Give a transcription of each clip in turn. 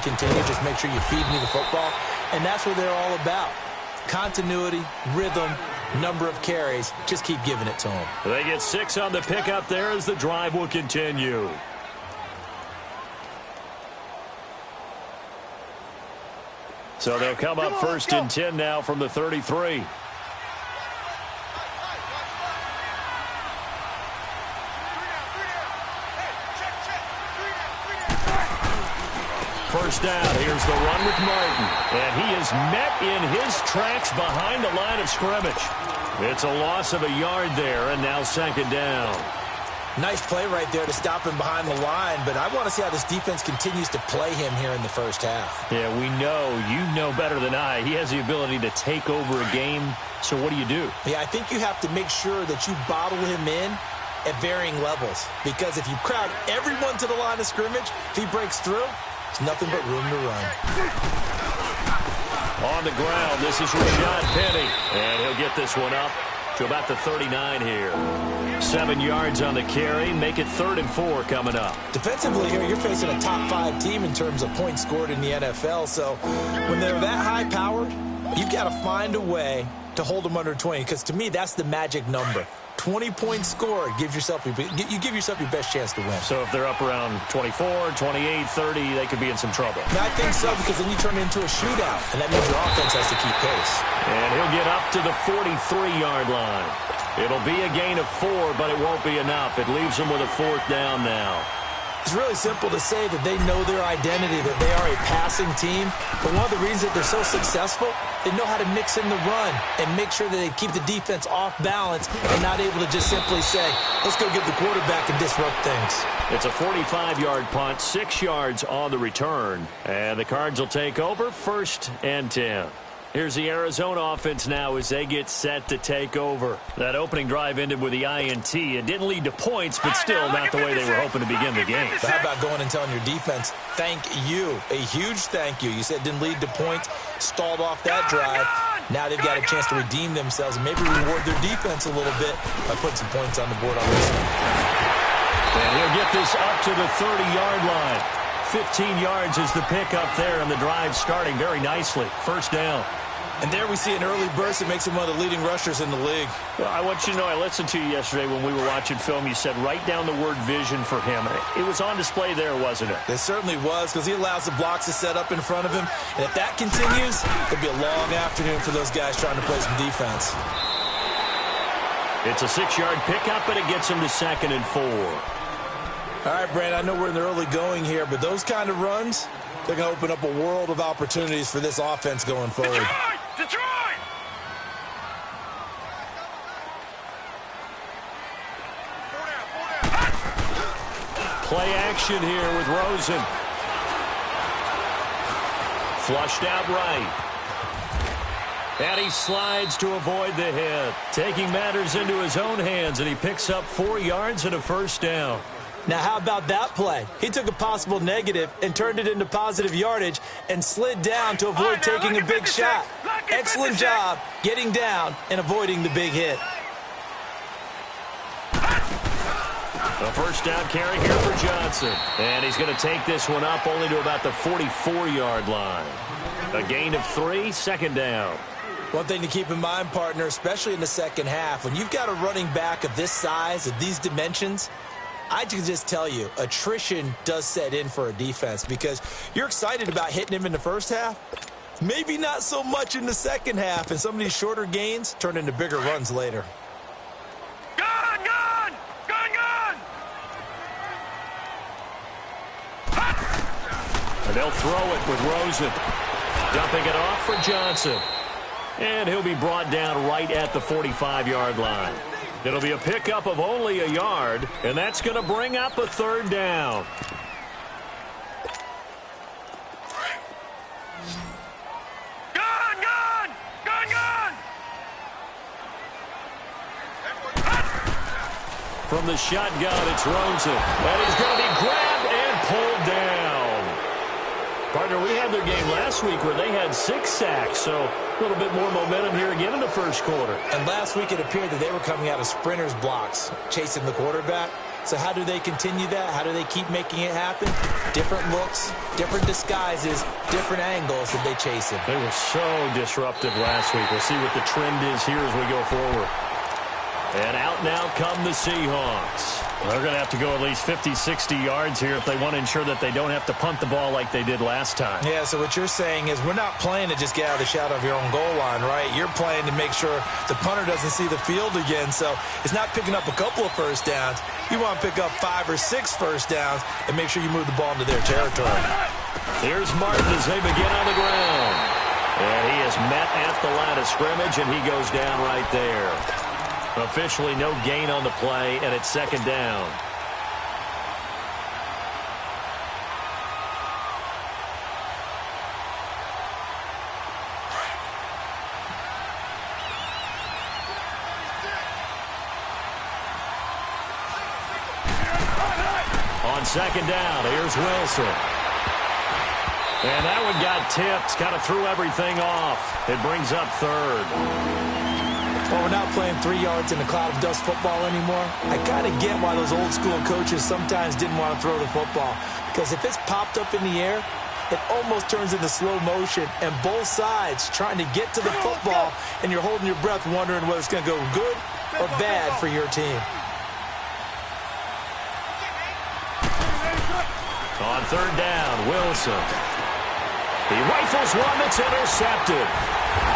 continue. Just make sure you feed me the football. And that's what they're all about. Continuity, rhythm, number of carries. Just keep giving it to them. They get 6 on the pickup there as the drive will continue. So they'll come up first and 10 now from the 33. First down, here's the run with Martin. And he is met in his tracks behind the line of scrimmage. It's a loss of a yard there, and now second down. Nice play right there to stop him behind the line, but I want to see how this defense continues to play him here in the first half. Yeah, we know. You know better than I. He has the ability to take over a game, so what do you do? Yeah, I think you have to make sure that you bottle him in at varying levels, because if you crowd everyone to the line of scrimmage, if he breaks through, there's nothing but room to run. On the ground, this is Rashad Penny, and he'll get this one up to about the 39 here. 7 yards on the carry, make it 3rd and 4 coming up. Defensively here, you're facing a top 5 team in terms of points scored in the NFL, so when they're that high-powered, you've got to find a way to hold them under 20, because to me, that's the magic number. 20 points scored, you give yourself your best chance to win. So if they're up around 24, 28, 30, they could be in some trouble. Yeah, I think so, because then you turn it into a shootout, and that means your offense has to keep pace. And he'll get up to the 43-yard line. It'll be a gain of 4, but it won't be enough. It leaves them with a 4th down now. It's really simple to say that they know their identity, that they are a passing team. But one of the reasons that they're so successful, they know how to mix in the run and make sure that they keep the defense off balance and not able to just simply say, let's go get the quarterback and disrupt things. It's a 45-yard punt, 6 yards on the return. And the Cards will take over 1st and 10. Here's the Arizona offense now as they get set to take over. That opening drive ended with the INT. It didn't lead to points, but still not the way they were hoping to begin the game. But how about going and telling your defense, thank you, a huge thank you. You said it didn't lead to points, stalled off that drive. Now they've got a chance to redeem themselves and maybe reward their defense a little bit by putting some points on the board on this one. And he'll get this up to the 30-yard line. 15 yards is the pickup there, and the drive starting very nicely. First down. And there we see an early burst that makes him one of the leading rushers in the league. Well, I want you to know, I listened to you yesterday when we were watching film. You said write down the word vision for him. It was on display there, wasn't it? It certainly was, because he allows the blocks to set up in front of him. And if that continues, it'll be a long afternoon for those guys trying to play some defense. It's a 6-yard pickup, but it gets him to 2nd and 4. All right, Brand, I know we're in the early going here, but those kind of runs, they're going to open up a world of opportunities for this offense going forward. Detroit! Play action here with Rosen. Flushed out right. And he slides to avoid the hit. Taking matters into his own hands, and he picks up 4 yards and a 1st down. Now, how about that play? He took a possible negative and turned it into positive yardage and slid down to avoid taking a big shot. Excellent job getting down and avoiding the big hit. A 1st down carry here for Johnson. And he's going to take this one up only to about the 44-yard line. A gain of 3, 2nd down. One thing to keep in mind, partner, especially in the second half, when you've got a running back of this size, of these dimensions, I can just tell you, attrition does set in for a defense because you're excited about hitting him in the first half. Maybe not so much in the second half, and some of these shorter gains turn into bigger runs later. Gun! And they'll throw it with Rosen. Dumping it off for Johnson. And he'll be brought down right at the 45-yard line. It'll be a pickup of only a yard, and that's going to bring up a 3rd down. Gun! From the shotgun, it's Rosen. And he's going to be grabbed and pulled down. Partner, we had their game last week where they had 6 sacks, so a little bit more momentum here again in the first quarter. And last week it appeared that they were coming out of sprinters blocks, chasing the quarterback. So how do they continue that? How do they keep making it happen? Different looks, different disguises, different angles that they chase it. They were so disruptive last week. We'll see what the trend is here as we go forward. And out now come the Seahawks. They're going to have to go at least 50, 60 yards here if they want to ensure that they don't have to punt the ball like they did last time. Yeah, so what you're saying is we're not playing to just get out of the shadow of your own goal line, right? You're playing to make sure the punter doesn't see the field again. So it's not picking up a couple of first downs. You want to pick up 5 or 6 first downs and make sure you move the ball into their territory. Here's Martin as they begin on the ground. And he is met at the line of scrimmage, and he goes down right there. Officially no gain on the play, and it's second down. On second down, here's Wilson. And that one got tipped, kind of threw everything off. It brings up third. Well, we're not playing 3 yards in a cloud of dust football anymore. I kind of get why those old school coaches sometimes didn't want to throw the football. Because if it's popped up in the air, it almost turns into slow motion. And both sides trying to get to the football, and you're holding your breath wondering whether it's going to go good or bad for your team. On third down, Wilson. He rifles one that's intercepted.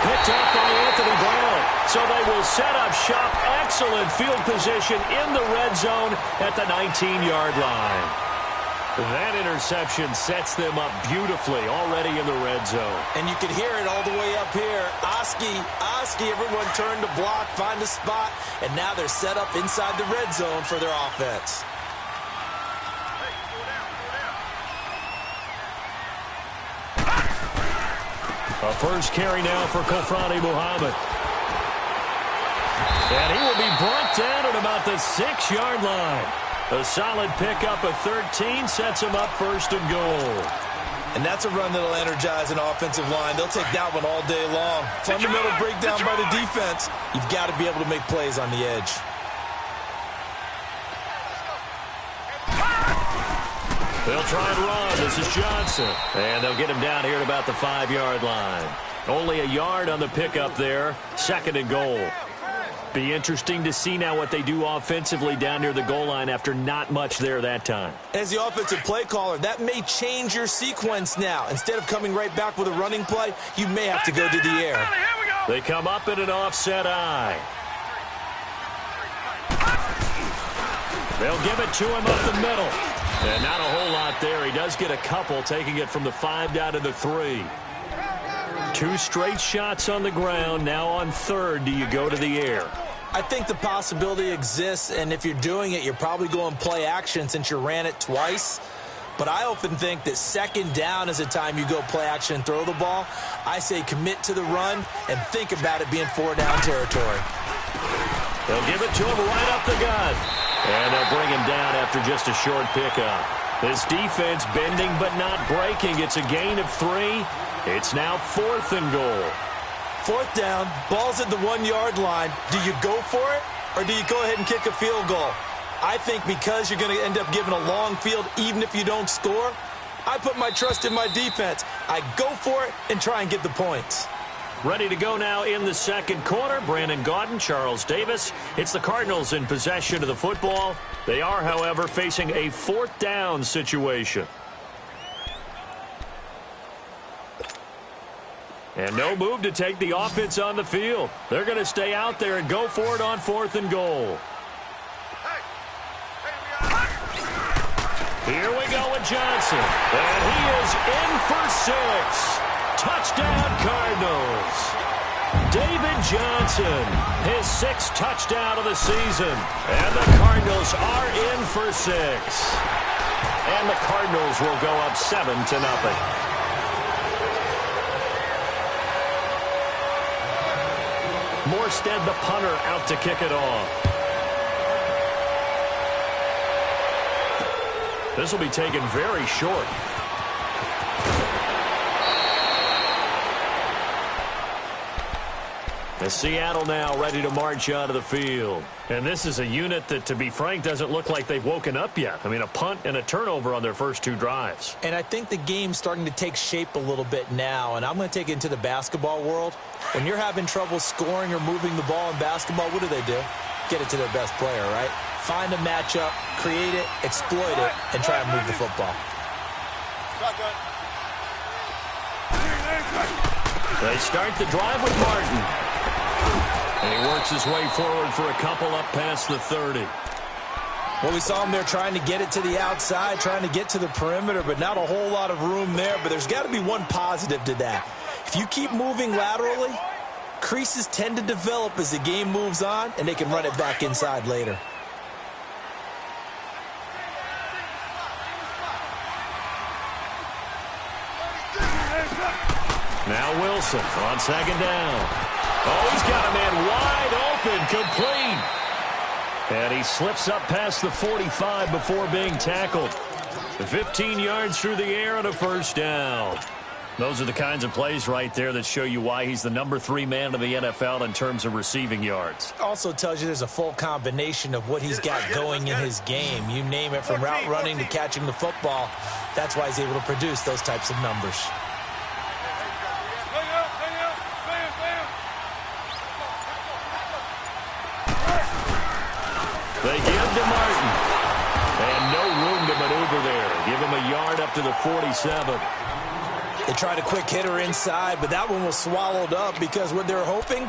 Picked up by Anthony Brown. So they will set up shop. Excellent field position in the red zone at the 19-yard line. That interception sets them up beautifully already in the red zone. And you can hear it all the way up here. Oski, everyone turned to block, find a spot, and now they're set up inside the red zone for their offense. A first carry now for Kofrani Muhammad. And he will be brought down at about the 6-yard line. A solid pickup of 13 sets him up first and goal. And that's a run that'll energize an offensive line. They'll take that one all day long. Fundamental breakdown by the defense. You've got to be able to make plays on the edge. They'll try and run. This is Johnson. And they'll get him down here at about the 5-yard line. Only a yard on the pickup there. Second and goal. Be interesting to see now what they do offensively down near the goal line after not much there that time. As the offensive play caller, that may change your sequence now. Instead of coming right back with a running play, you may have to go to the air. They come up in an offset eye. They'll give it to him up the middle. And not a whole lot there. He does get a couple, taking it from the 5 down to the 3. 2 straight shots on the ground. Now on third, do you go to the air? I think the possibility exists, and if you're doing it, you're probably going play action since you ran it twice. But I often think that second down is a time you go play action and throw the ball. I say commit to the run and think about it being 4-down territory. They'll give it to him right up the gut. And they'll bring him down after just a short pickup. This defense bending but not breaking. It's a gain of 3. It's now 4th and goal. 4th down, ball's at the 1-yard line. Do you go for it, or do you go ahead and kick a field goal? I think because you're going to end up giving a long field even if you don't score, I put my trust in my defense. I go for it and try and get the points. Ready to go now in the second quarter. Brandon Gaudin, Charles Davis. It's the Cardinals in possession of the football. They are, however, facing a 4th down situation. And no move to take the offense on the field. They're going to stay out there and go for it on 4th and goal. Here we go with Johnson. And he is in for 6. Touchdown, Cardinals. David Johnson, his 6th touchdown of the season. And the Cardinals are in for 6. And the Cardinals will go up 7-0. Morstead, the punter, out to kick it off. This will be taken very short. And Seattle now ready to march out of the field. And this is a unit that, to be frank, doesn't look like they've woken up yet. I mean, a punt and a turnover on their first 2 drives. And I think the game's starting to take shape a little bit now, and I'm going to take it into the basketball world. When you're having trouble scoring or moving the ball in basketball, what do? Get it to their best player, right? Find a matchup, create it, exploit it, and try and move the football. They start the drive with Martin. And he works his way forward for a couple up past the 30. Well, we saw him there trying to get it to the outside, trying to get to the perimeter, but not a whole lot of room there. But there's got to be one positive to that. If you keep moving laterally, creases tend to develop as the game moves on, and they can run it back inside later. Now Wilson on second down. Oh, he's got a man wide open, complete. And he slips up past the 45 before being tackled. 15 yards through the air and a first down. Those are the kinds of plays right there that show you why he's the number 3 man in the NFL in terms of receiving yards. Also tells you there's a full combination of what he's got going in his game. You name it, from route running to catching the football. That's why he's able to produce those types of numbers. They give to Martin. And no room to maneuver there. Give him a yard up to the 47. They tried a quick hitter inside, but that one was swallowed up because what they're hoping,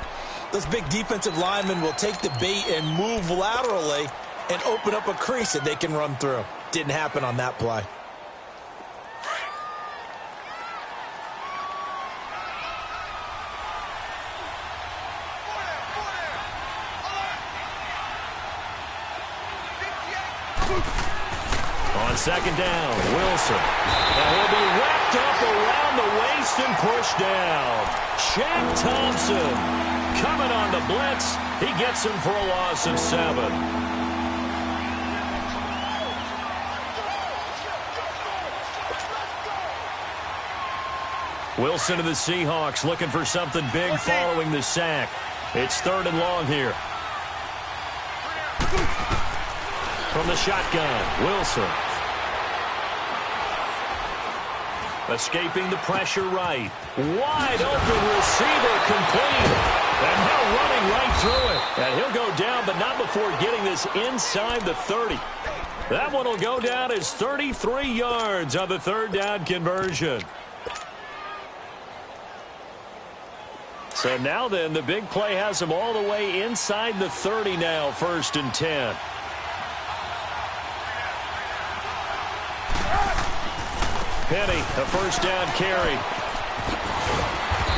those big defensive linemen will take the bait and move laterally and open up a crease that they can run through. Didn't happen on that play. On second down, Wilson. And he'll be wrapped up around the waist and pushed down. Shaq Thompson coming on the blitz. He gets him for a loss of 7. Wilson of the Seahawks looking for something big following the sack. It's 3rd and long here. From the shotgun, Wilson. Escaping the pressure right. Wide open receiver, complete. And now running right through it. And he'll go down, but not before getting this inside the 30. That one will go down as 33 yards on the 3rd down conversion. So now then, the big play has him all the way inside the 30 now, 1st and 10. Penny, a first down carry.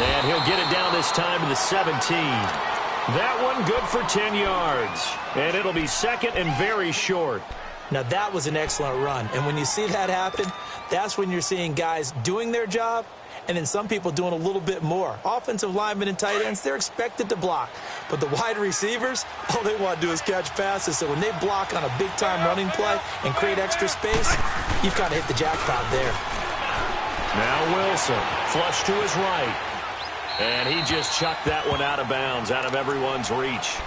And he'll get it down this time to the 17. That one good for 10 yards. And it'll be 2nd and very short. Now that was an excellent run. And when you see that happen, that's when you're seeing guys doing their job and then some people doing a little bit more. Offensive linemen and tight ends, they're expected to block. But the wide receivers, all they want to do is catch passes. So when they block on a big-time running play and create extra space, you've kind of hit the jackpot there. Now Wilson, flush to his right. And he just chucked that one out of bounds, out of everyone's reach.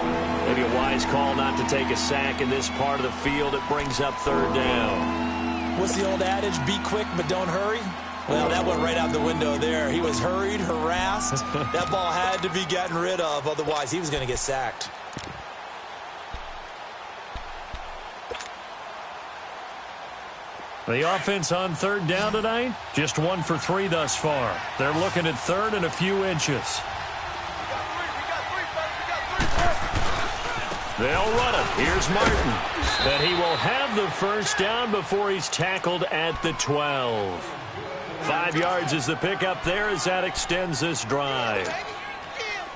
Maybe a wise call not to take a sack in this part of the field. It brings up 3rd down. What's the old adage? Be quick, but don't hurry. Well, that went right out the window there. He was hurried, harassed. That ball had to be gotten rid of. Otherwise, he was going to get sacked. The offense on 3rd down tonight, just 1 for 3 thus far. They're looking at 3rd and a few inches. They'll run it. Here's Martin. And he will have the first down before he's tackled at the 12. 5 yards is the pickup there as that extends this drive.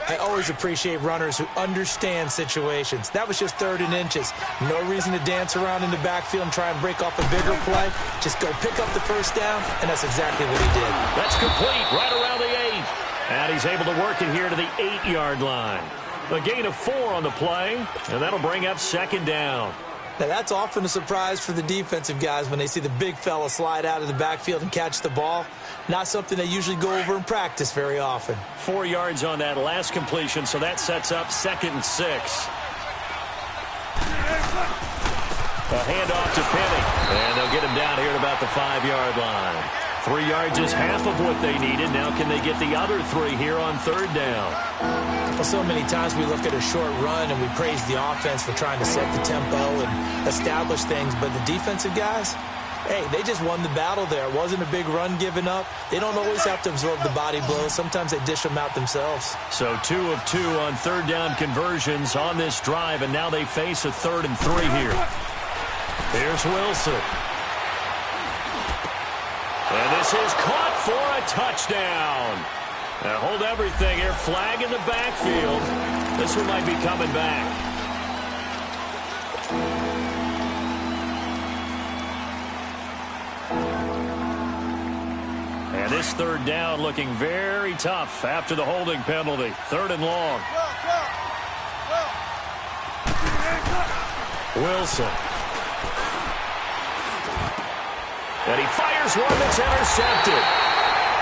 I always appreciate runners who understand situations. That was just 3rd and inches. No reason to dance around in the backfield and try and break off a bigger play. Just go pick up the first down, and that's exactly what he did. That's complete right around the 8. And he's able to work it here to the 8-yard line. A gain of 4 on the play, and that'll bring up 2nd down. Now, that's often a surprise for the defensive guys when they see the big fella slide out of the backfield and catch the ball. Not something they usually go over in practice very often. 4 yards on that last completion, so that sets up 2nd and 6. A handoff to Penny, and they'll get him down here at about the 5-yard line. 3 yards is half of what they needed. Now can they get the other 3 here on 3rd down? Well, so many times we look at a short run and we praise the offense for trying to set the tempo and establish things, but the defensive guys, hey, they just won the battle there. It wasn't a big run given up. They don't always have to absorb the body blows. Sometimes they dish them out themselves. So 2 of 2 on 3rd down conversions on this drive, and now they face a 3rd and 3 here. Here's Wilson. And this is caught for a touchdown. Now hold everything here. Flag in the backfield. This one might be coming back. And this 3rd down looking very tough after the holding penalty. 3rd and long. Wilson. And he fires one that's intercepted.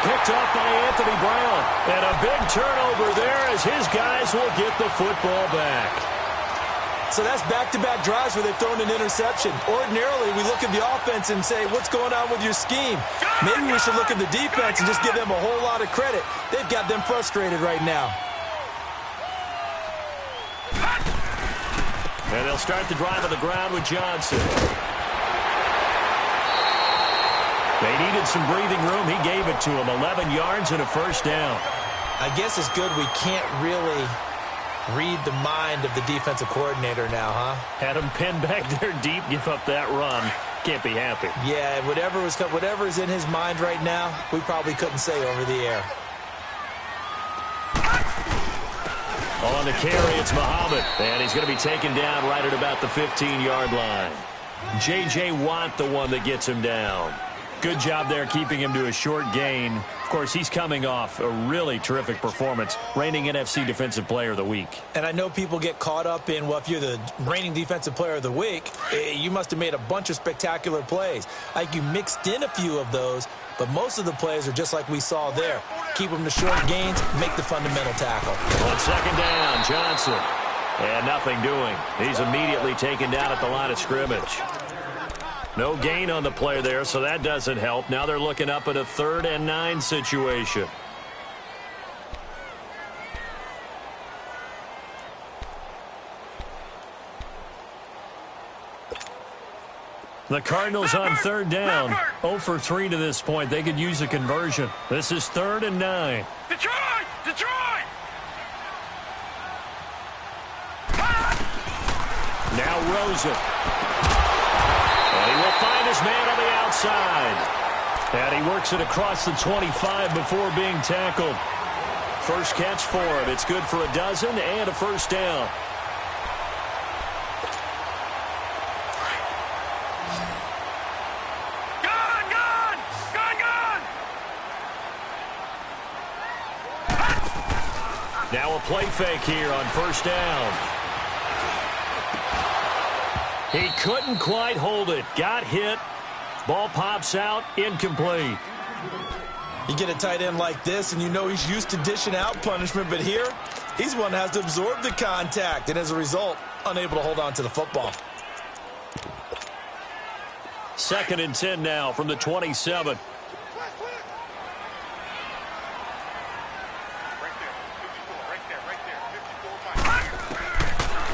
Picked up by Anthony Brown. And a big turnover there as his guys will get the football back. So that's back-to-back drives where they've thrown an interception. Ordinarily, we look at the offense and say, what's going on with your scheme? Maybe we should look at the defense and just give them a whole lot of credit. They've got them frustrated right now. And they'll start the drive on the ground with Johnson. They needed some breathing room. He gave it to them. 11 yards and a 1st down. I guess it's good we can't really read the mind of the defensive coordinator now, huh? Had him pinned back there deep, give up that run. Can't be happy. Yeah, whatever is in his mind right now, we probably couldn't say over the air. On the carry, it's Muhammad. And he's going to be taken down right at about the 15-yard line. J.J. Watt, the one that gets him down. Good job there keeping him to a short gain. Of course, he's coming off a really terrific performance, reigning NFC Defensive Player of the Week. And I know people get caught up in, well, if you're the reigning Defensive Player of the Week, you must have made a bunch of spectacular plays. Like you mixed in a few of those, but most of the plays are just like we saw there. Keep them to short gains, make the fundamental tackle. On 2nd down, Johnson. And nothing doing. He's immediately taken down at the line of scrimmage. No gain on the play there, so that doesn't help. Now they're looking up at a 3rd and 9 situation. The Cardinals on 3rd down. 0 for 3 to this point. They could use a conversion. This is 3rd and 9. Detroit! Detroit! Now Rosen. And he will find his man on the outside. And he works it across the 25 before being tackled. First catch for him. It's good for a dozen and a 1st down. Now a play fake here on 1st down. He couldn't quite hold it. Got hit. Ball pops out. Incomplete. You get a tight end like this, and you know he's used to dishing out punishment, but here, he's one that has to absorb the contact, and as a result, unable to hold on to the football. 2nd and 10 now from the 27.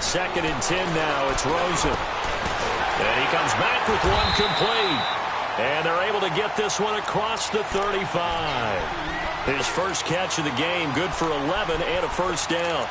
Second and 10 now. It's Rosen. And he comes back with one complete. And they're able to get this one across the 35. His first catch of the game, good for 11 and a 1st down.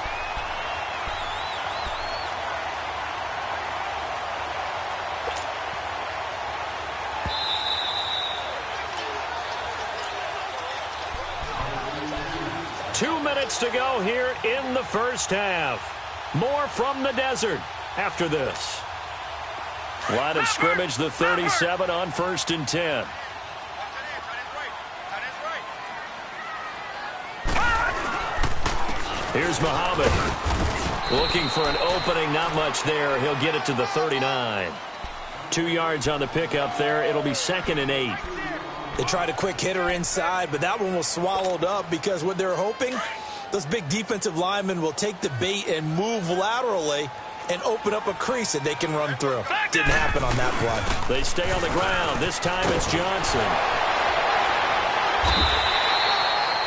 Two minutes to go here in the first half. More from the desert after this. Line of scrimmage, the 37 on 1st and 10. Here's Muhammad. Looking for an opening, not much there. He'll get it to the 39. 2 yards on the pickup there. It'll be 2nd and 8. They tried a quick hitter inside, but that one was swallowed up because what they're hoping, those big defensive linemen will take the bait and move laterally and open up a crease that they can run through. Didn't happen on that play. They stay on the ground. This time it's Johnson.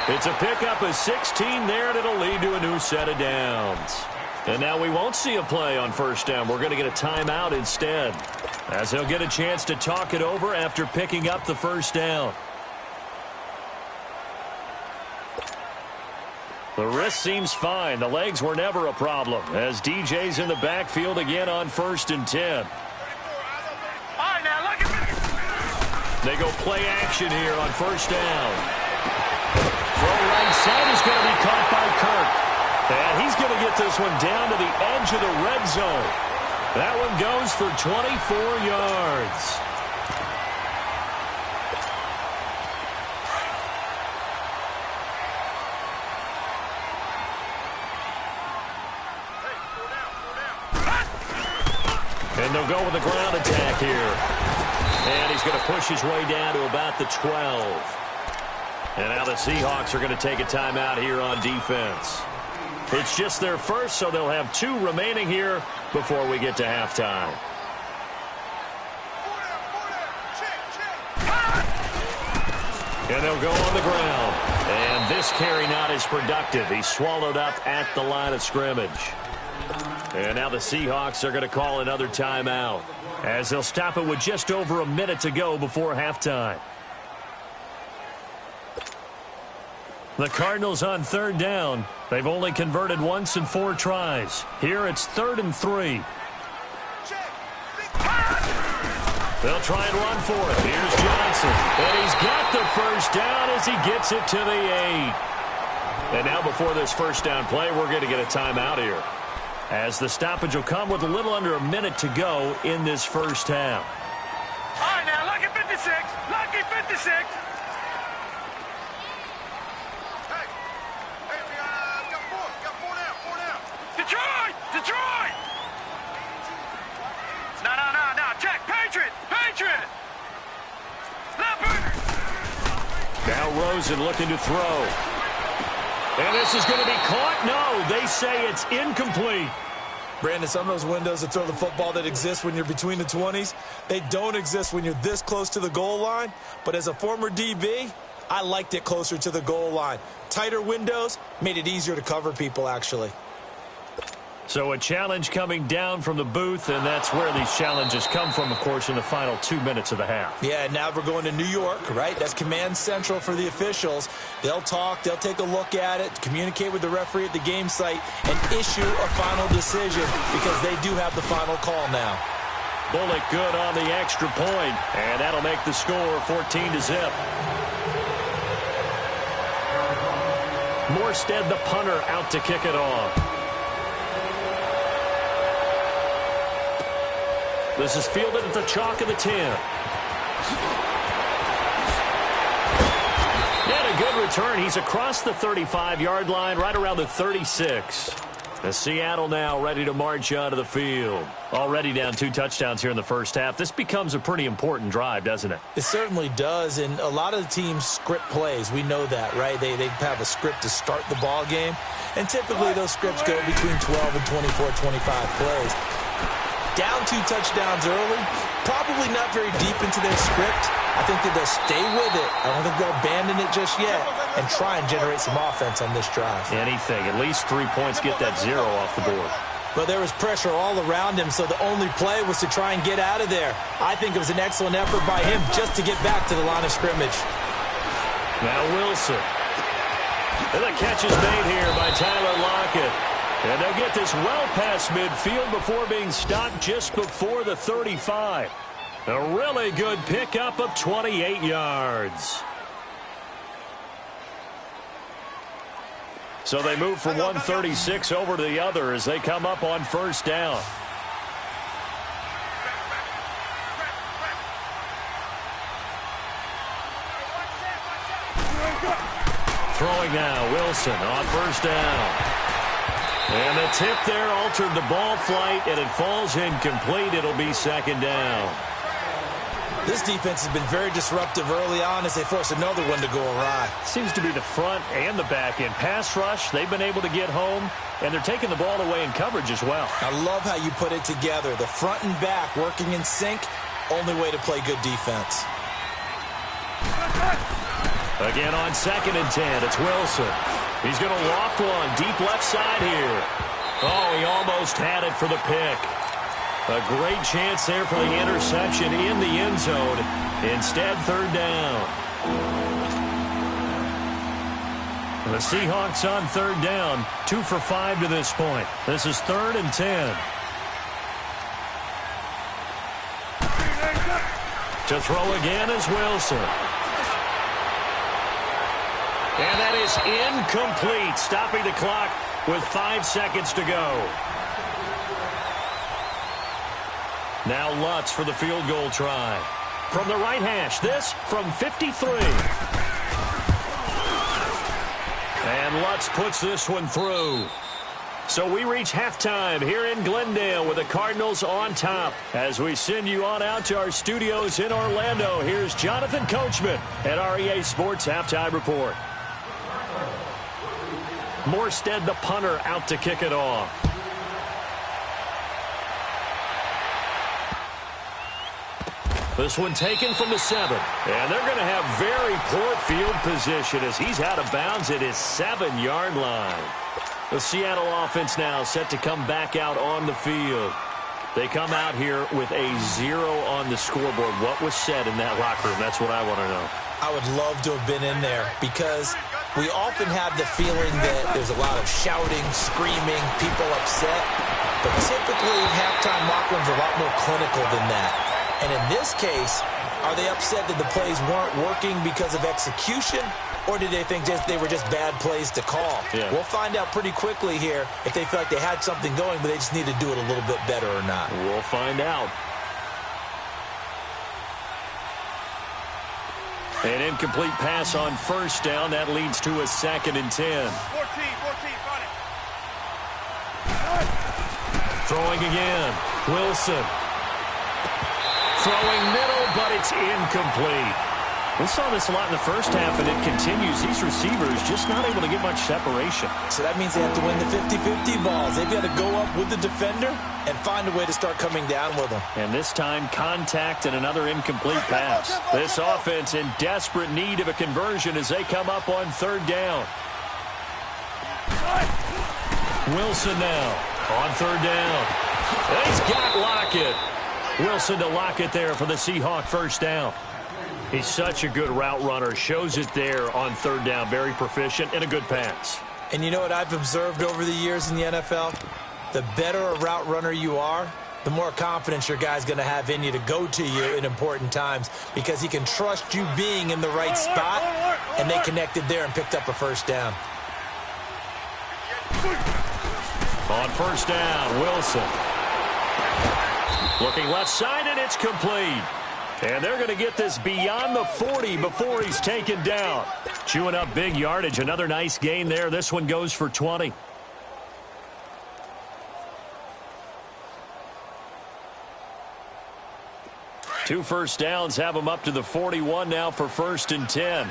It's a pickup of 16 there, and it'll lead to a new set of downs. And now we won't see a play on first down. We're going to get a timeout instead, as he'll get a chance to talk it over after picking up the first down. The wrist seems fine. The legs were never a problem, as DJ's in the backfield again on 1st and 10. They go play action here on first down. Throw right side is going to be caught by Kirk. And he's going to get this one down to the edge of the red zone. That one goes for 24 yards. And they'll go with the ground attack here. And he's going to push his way down to about the 12. And now the Seahawks are going to take a timeout here on defense. It's just their first, so they'll have 2 remaining here before we get to halftime. And they'll go on the ground. And this carry not as productive. He's swallowed up at the line of scrimmage. And now the Seahawks are going to call another timeout, as they'll stop it with just over a minute to go before halftime. The Cardinals on 3rd down. They've only converted once in 4 tries. Here it's 3rd and 3. They'll try and run for it. Here's Johnson. And he's got the first down as he gets it to the 8. And now before this first down play, we're going to get a timeout here, as the stoppage will come with a little under a minute to go in this first half. All right, now, lucky 56. Lucky 56. Detroit! No. Check. Patriot! Leopard! Now Rosen looking to throw. And this is going to be caught. No, they say it's incomplete. Brandon, some of those windows to throw the football that exist when you're between the 20s, they don't exist when you're this close to the goal line. But as a former DB, I liked it closer to the goal line. Tighter windows made it easier to cover people, actually. So a challenge coming down from the booth, and that's where these challenges come from, of course, in the final 2 minutes of the half. Yeah, now we're going to New York, right? That's command central for the officials. They'll talk, they'll take a look at it, communicate with the referee at the game site, and issue a final decision, because they do have the final call now. Bullock good on the extra point, and that'll make the score 14-0. Morstead, the punter, out to kick it off. This is fielded at the chalk of the 10. And a good return. He's across the 35-yard line, right around the 36. The Seattle now ready to march onto the field. Already down 2 touchdowns here in the first half. This becomes a pretty important drive, doesn't it? It certainly does, and a lot of the teams script plays. We know that, right? They have a script to start the ball game, and typically those scripts go between 12 and 24, 25 plays. Down 2 touchdowns early, probably not very deep into their script. I think that they'll stay with it. I don't think they'll abandon it just yet and try and generate some offense on this drive. Anything. At least 3 points, get that 0 off the board. But there was pressure all around him, so the only play was to try and get out of there. I think it was an excellent effort by him just to get back to the line of scrimmage. Now Wilson. And the catch is made here by Tyler Lockett. And they'll get this well past midfield before being stopped just before the 35. A really good pickup of 28 yards. So they move from 136 over to the other as they come up on first down. Throwing now, Wilson on first down. And the tip there altered the ball flight, and it falls incomplete. It'll be second down. This defense has been very disruptive early on as they force another one to go awry. Seems to be the front and the back end. Pass rush, they've been able to get home, and they're taking the ball away in coverage as well. I love how you put it together. The front and back working in sync, only way to play good defense. Again on 2nd and 10, it's Wilson. He's going to loft one deep left side here. Oh, he almost had it for the pick. A great chance there for the interception in the end zone. Instead, third down. The Seahawks on third down, 2 for 5 to this point. This is 3rd and 10. To throw again is Wilson. And that is incomplete, stopping the clock with 5 seconds to go. Now Lutz for the field goal try. From the right hash, this from 53. And Lutz puts this one through. So we reach halftime here in Glendale with the Cardinals on top. As we send you on out to our studios in Orlando, here's Jonathan Coachman at REA Sports Halftime Report. Morstead, the punter, out to kick it off. This one taken from the 7. And they're going to have very poor field position as he's out of bounds at his 7-yard line. The Seattle offense now set to come back out on the field. They come out here with a 0 on the scoreboard. What was said in that locker room? That's what I want to know. I would love to have been in there because we often have the feeling that there's a lot of shouting, screaming, people upset. But typically, halftime locker rooms are a lot more clinical than that. And in this case, are they upset that the plays weren't working because of execution, or did they think they were just bad plays to call? Yeah. We'll find out pretty quickly here if they feel like they had something going, but they just need to do it a little bit better or not. We'll find out. An incomplete pass on first down. That leads to a 2nd and 10. 14, got it. Throwing again. Wilson. Throwing middle, but it's incomplete. We saw this a lot in the first half, and it continues. These receivers just not able to get much separation. So that means they have to win the 50-50 balls. They've got to go up with the defender and find a way to start coming down with them. And this time, contact and another incomplete pass. This offense in desperate need of a conversion as they come up on third down. Wilson now on third down. He's got Lockett. Wilson to Lockett there for the Seahawk first down. He's such a good route runner. Shows it there on third down. Very proficient and a good pass. And you know what I've observed over the years in the NFL? The better a route runner you are, the more confidence your guy's going to have in you to go to you in important times because he can trust you being in the right spot, and they connected there and picked up a first down. On first down, Wilson. Looking left side, and it's complete. And they're going to get this beyond the 40 before he's taken down. Chewing up big yardage. Another nice gain there. This one goes for 20. Two first downs have them up to the 41 now for 1st and 10.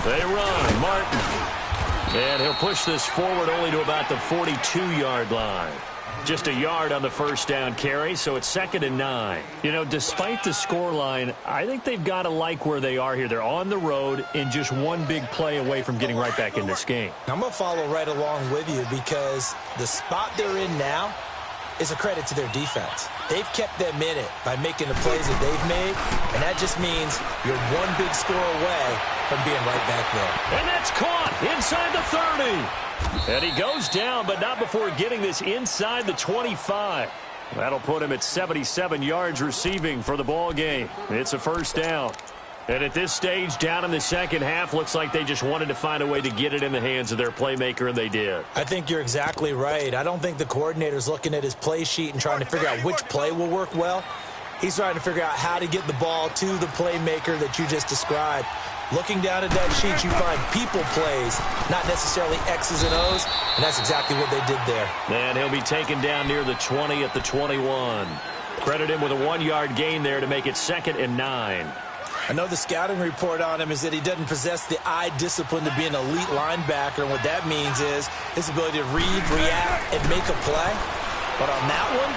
They run. Martin. And he'll push this forward only to about the 42-yard line. Just a yard on the first down carry, so it's 2nd and 9. You know, despite the scoreline, I think they've got to like where they are here. They're on the road and just one big play away from getting right back in this game. I'm going to follow right along with you because the spot they're in now is a credit to their defense. They've kept them in it by making the plays that they've made, and that just means you're one big score away from being right back there. And that's caught inside the 30. And he goes down, but not before getting this inside the 25. That'll put him at 77 yards receiving for the ball game. It's a first down. And at this stage, down in the second half, looks like they just wanted to find a way to get it in the hands of their playmaker, and they did. I think you're exactly right. I don't think the coordinator's looking at his play sheet and trying to figure out which play will work well. He's trying to figure out how to get the ball to the playmaker that you just described. Looking down at that sheet, you find people plays, not necessarily X's and O's, and that's exactly what they did there. And he'll be taken down near the 20 at the 21. Credit him with a 1-yard gain there to make it 2nd and 9. I know the scouting report on him is that he doesn't possess the eye discipline to be an elite linebacker, and what that means is his ability to read, react, and make a play. But on that one,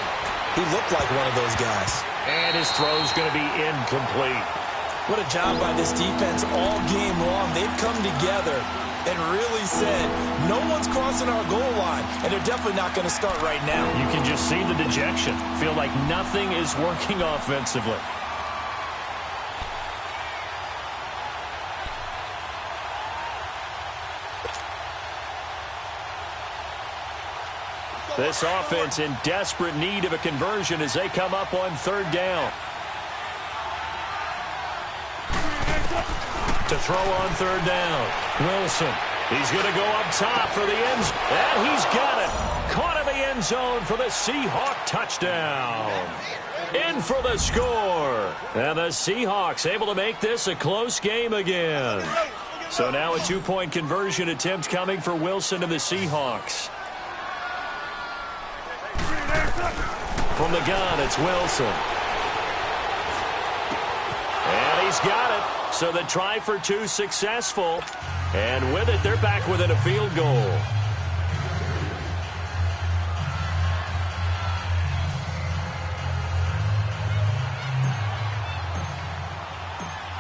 he looked like one of those guys. And his throw's going to be incomplete. What a job by this defense all game long. They've come together and really said, no one's crossing our goal line, and they're definitely not going to start right now. You can just see the dejection. Feel like nothing is working offensively. This offense in desperate need of a conversion as they come up on 3rd down. To throw on 3rd down, Wilson. He's going to go up top for the end zone. And he's got it. Caught in the end zone for the Seahawk touchdown. In for the score. And the Seahawks able to make this a close game again. So now a 2-point conversion attempt coming for Wilson and the Seahawks. From the gun, it's Wilson. And he's got it. So the try for 2 successful. And with it, they're back within a field goal.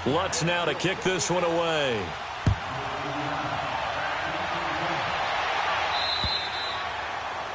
Lutz now to kick this one away.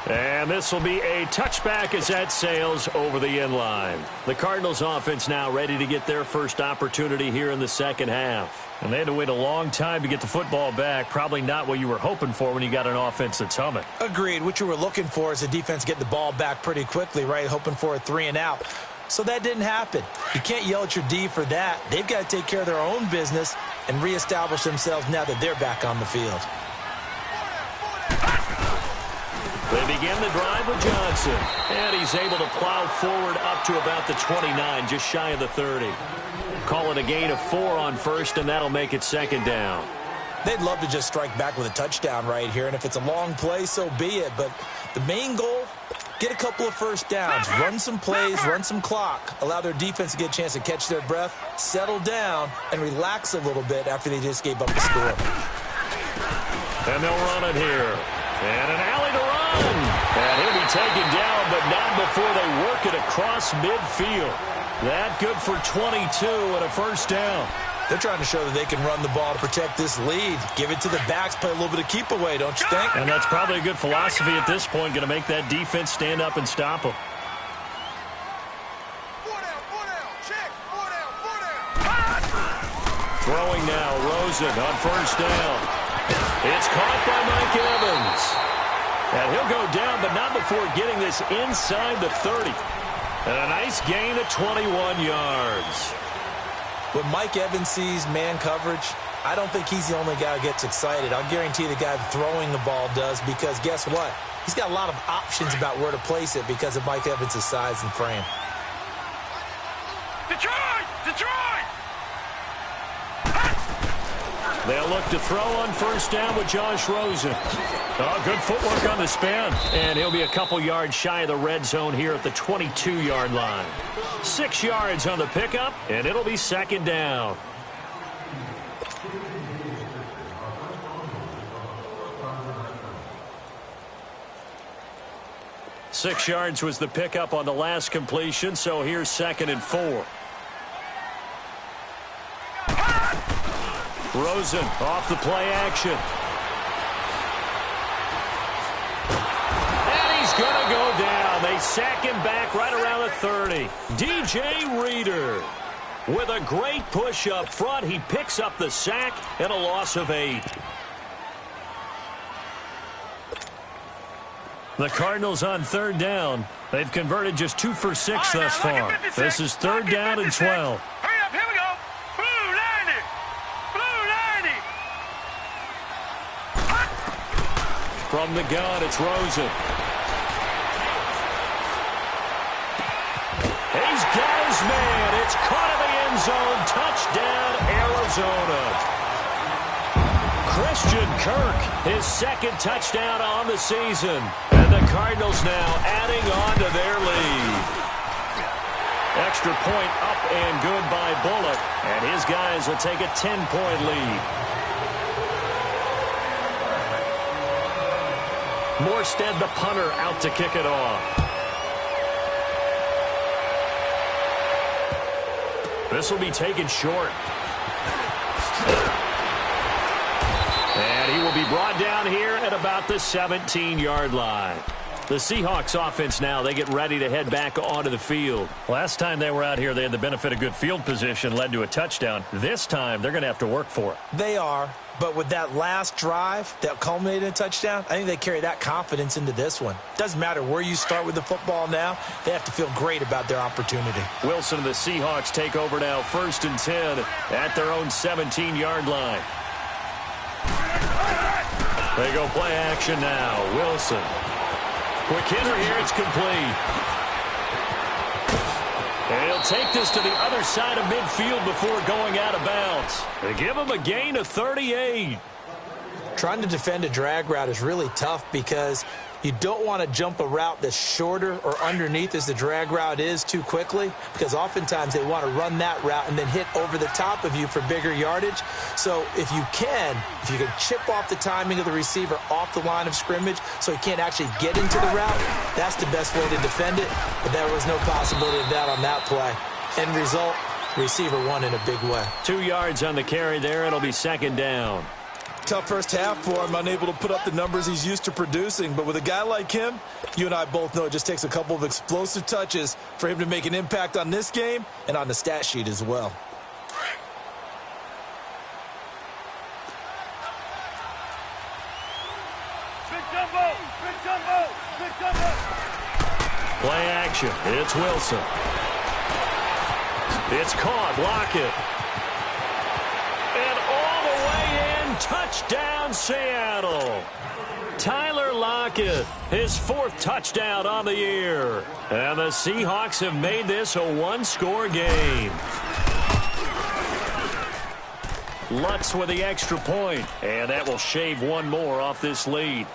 And this will be a touchback as that sails over the end line. The Cardinals offense now ready to get their first opportunity here in the second half. And they had to wait a long time to get the football back. Probably not what you were hoping for when you got an offense that's humming. Agreed. What you were looking for is the defense get the ball back pretty quickly, right? Hoping for a 3 and out. So that didn't happen. You can't yell at your D for that. They've got to take care of their own business and reestablish themselves now that they're back on the field. They begin the drive with Johnson. And he's able to plow forward up to about the 29, just shy of the 30. Call it a gain of 4 on 1st, and that'll make it 2nd down. They'd love to just strike back with a touchdown right here, and if it's a long play, so be it. But the main goal, get a couple of first downs, run some plays, run some clock, allow their defense to get a chance to catch their breath, settle down, and relax a little bit after they just gave up the score. And they'll run it here. And an alley to run. And he'll be taken down, but not before they work it across midfield. That good for 22 and a 1st down. They're trying to show that they can run the ball to protect this lead. Give it to the backs, play a little bit of keep away, don't you think? And that's probably a good philosophy at this point, going to make that defense stand up and stop them. Throwing now, Rosen on 1st down. It's caught by Mike Evans. And he'll go down, but not before getting this inside the 30. And a nice gain of 21 yards. When Mike Evans sees man coverage, I don't think he's the only guy who gets excited. I'll guarantee the guy throwing the ball does, because guess what? He's got a lot of options about where to place it because of Mike Evans' size and frame. Detroit! Detroit! They'll look to throw on 1st down with Josh Rosen. Oh, good footwork on the spin. And he'll be a couple yards shy of the red zone here at the 22-yard line. 6 yards on the pickup, and it'll be 2nd down. Six yards was the pickup on the last completion, so here's 2nd and 4. Rosen off the play action. And he's going to go down. They sack him back right around the 30. DJ Reader with a great push up front. He picks up the sack and a loss of 8. The Cardinals on 3rd down. They've converted just 2 for 6 thus far. This is 3rd down and 12. Hurry up, here we go. Blue 90. Blue 90. From the gun, it's Rosen. He's got his his man. It's caught in the end zone. Touchdown, Arizona. Christian Kirk, his second touchdown on the season. And the Cardinals now adding on to their lead. Extra point up and good by Bullock. And his guys will take a 10-point lead. Morstead, the punter, out to kick it off. This will be taken short. And he will be brought down here at about the 17-yard line. The Seahawks offense now, they get ready to head back onto the field. Last time they were out here, they had the benefit of good field position, led to a touchdown. This time, they're going to have to work for it. They are, but with that last drive that culminated in a touchdown, I think they carry that confidence into this one. Doesn't matter where you start with the football now, they have to feel great about their opportunity. Wilson and the Seahawks take over now, 1st and 10 at their own 17-yard line. They go play action now. Wilson. Quick hitter here, it's complete. And he'll take this to the other side of midfield before going out of bounds. They give him a gain of 38. Trying to defend a drag route is really tough because you don't want to jump a route that's shorter or underneath as the drag route is too quickly, because oftentimes they want to run that route and then hit over the top of you for bigger yardage. So if you can chip off the timing of the receiver off the line of scrimmage so he can't actually get into the route, that's the best way to defend it. But there was no possibility of that on that play. End result, receiver won in a big way. 2 yards on the carry there. It'll be 2nd down. Tough first half for him, unable to put up the numbers he's used to producing. But with a guy like him, you and I both know it just takes a couple of explosive touches for him to make an impact on this game and on the stat sheet as well. Big jumbo! Big jumbo! Big jumbo! Play action. It's Wilson. It's caught. Lockett. And all the way in. Touchdown, Seattle. Tyler Lockett, his 4th touchdown on the year. And the Seahawks have made this a one-score game. Lutz with the extra point. And that will shave one more off this lead.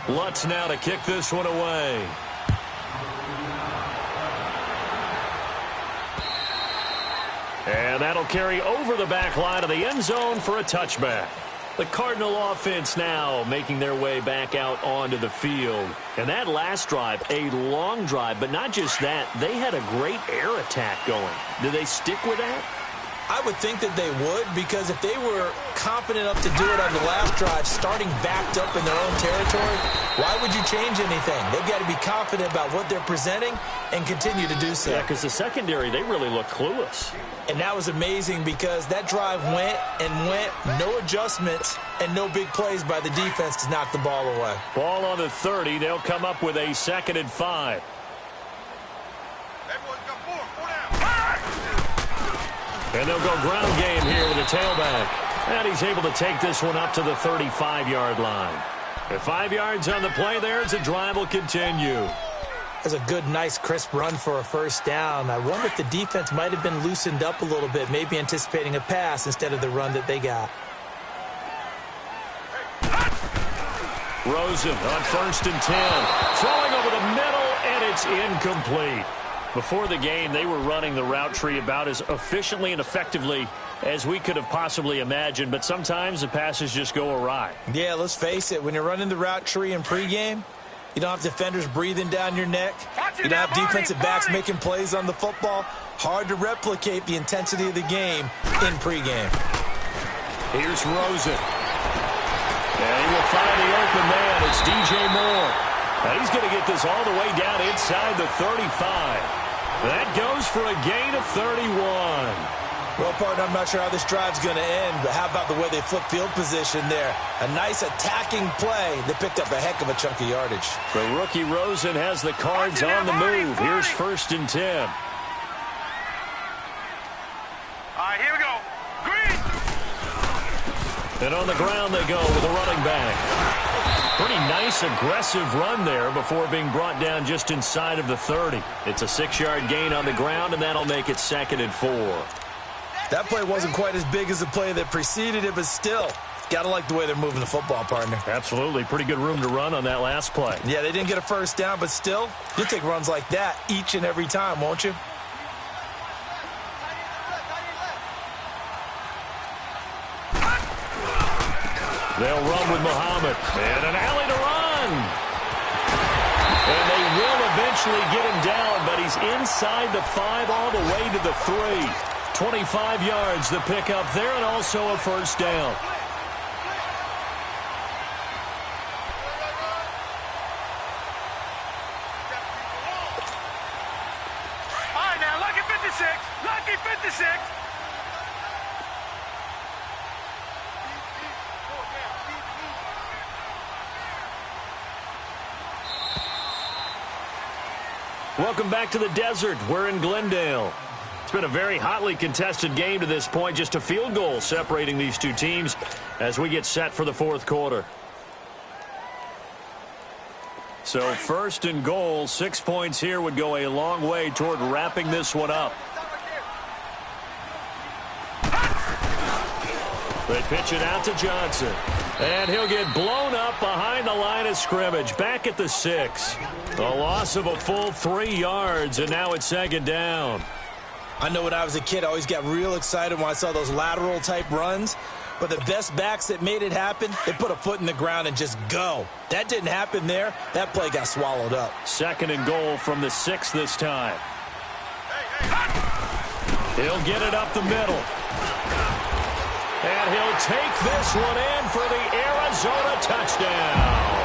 Lutz now to kick this one away. And that'll carry over the back line of the end zone for a touchback. The Cardinal offense now making their way back out onto the field. And that last drive, a long drive, but not just that, they had a great air attack going. Do they stick with that? I would think that they would, because if they were confident enough to do it on the last drive, starting backed up in their own territory, why would you change anything? They've got to be confident about what they're presenting and continue to do so. Yeah, because the secondary, they really look clueless. And that was amazing because that drive went and went, no adjustments and no big plays by the defense to knock the ball away. Ball on the 30. They'll come up with a 2nd and 5. And they'll go ground game here with a tailback. And he's able to take this one up to the 35-yard line. At 5 yards on the play there, as the drive will continue. That's a good, nice, crisp run for a first down. I wonder if the defense might have been loosened up a little bit, maybe anticipating a pass instead of the run that they got. Rosen on 1st and 10. Throwing over the middle, and it's incomplete. Before the game, they were running the route tree about as efficiently and effectively as we could have possibly imagined, but sometimes the passes just go awry. Yeah, let's face it. When you're running the route tree in pregame, you don't have defenders breathing down your neck. You don't have defensive backs making plays on the football. Hard to replicate the intensity of the game in pregame. Here's Rosen. And he will find the open man. It's DJ Moore. And he's going to get this all the way down inside the 35. That goes for a gain of 31. Well, partner, I'm not sure how this drive's going to end, but how about the way they flip field position there? A nice attacking play. They picked up a heck of a chunk of yardage. The rookie Rosen has the Cards on the move. Here's 1st and 10. All right, here we go. Green. And on the ground they go with a running back. Pretty nice, aggressive run there before being brought down just inside of the 30. It's a 6-yard gain on the ground, and that'll make it 2nd and 4. That play wasn't quite as big as the play that preceded it, but still, got to like the way they're moving the football, partner. Absolutely. Pretty good room to run on that last play. Yeah, they didn't get a first down, but still, you'll take runs like that each and every time, won't you? They'll run with Muhammad. And an alley to run. And they will eventually get him down, but he's inside the 5 all the way to the 3. 25 yards the pickup there, and also a first down. All right, now, lucky 56. Lucky 56. Welcome back to the desert. We're in Glendale. It's been a very hotly contested game to this point. Just a field goal separating these two teams as we get set for the 4th quarter. So 1st and goal, 6 points here would go a long way toward wrapping this one up. They pitch it out to Johnson. And he'll get blown up behind the line of scrimmage. Back at the 6. A loss of a full 3 yards, and now it's 2nd down. I know when I was a kid, I always got real excited when I saw those lateral-type runs. But the best backs that made it happen, they put a foot in the ground and just go. That didn't happen there. That play got swallowed up. 2nd and goal from the 6 this time. He'll get it up the middle. And he'll take this one in for the Arizona touchdown.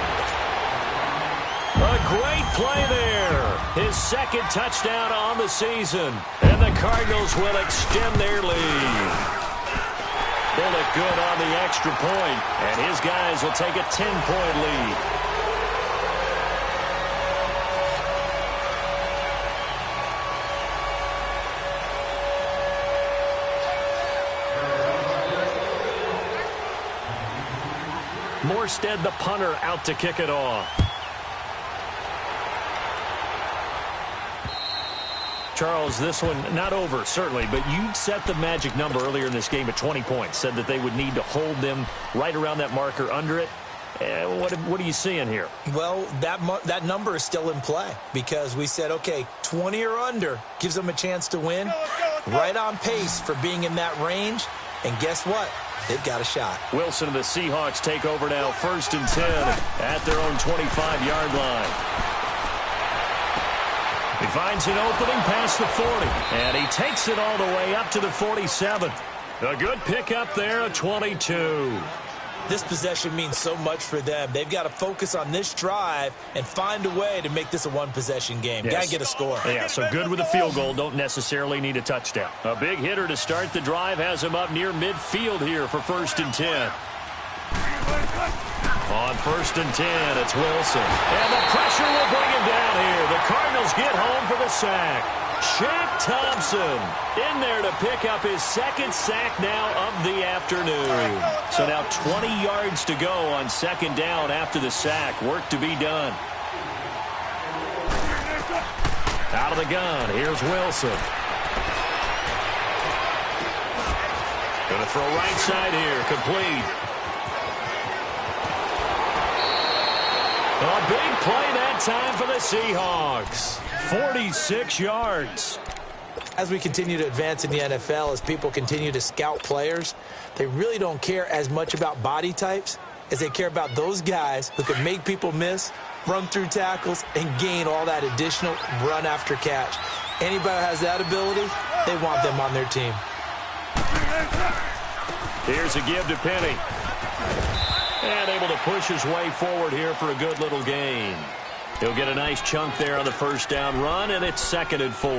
A great play there. His 2nd touchdown on the season. And the Cardinals will extend their lead. Bullet good on the extra point. And his guys will take a 10-point lead. Morstead, the punter, out to kick it off. Charles, this one not over, certainly, but you set the magic number earlier in this game at 20 points. Said that they would need to hold them right around that marker under it. What are you seeing here? Well, that number is still in play because we said, okay, 20 or under gives them a chance to win. Right on pace for being in that range. And guess what? They've got a shot. Wilson and the Seahawks take over now, 1st and 10 at their own 25-yard line. He finds an opening past the 40, and he takes it all the way up to the 47. A good pickup there, a 22. This possession means so much for them. They've got to focus on this drive and find a way to make this a one-possession game. Yes. Got to get a score. Yeah, so good with a field goal. Don't necessarily need a touchdown. A big hitter to start the drive has him up near midfield here for 1st and 10. On 1st and 10, it's Wilson. And the pressure will bring him down here. The Cardinals get home for the sack. Shaq Thompson in there to pick up his 2nd sack now of the afternoon. So now 20 yards to go on 2nd down after the sack. Work to be done. Out of the gun, here's Wilson. Going to throw right side here, complete. A big play that time for the Seahawks. 46 yards. As we continue to advance in the NFL, as people continue to scout players, they really don't care as much about body types as they care about those guys who can make people miss, run through tackles, and gain all that additional run after catch. Anybody who has that ability, they want them on their team. Here's a give to Penny. And able to push his way forward here for a good little gain. He'll get a nice chunk there on the 1st down run, and it's 2nd and 4.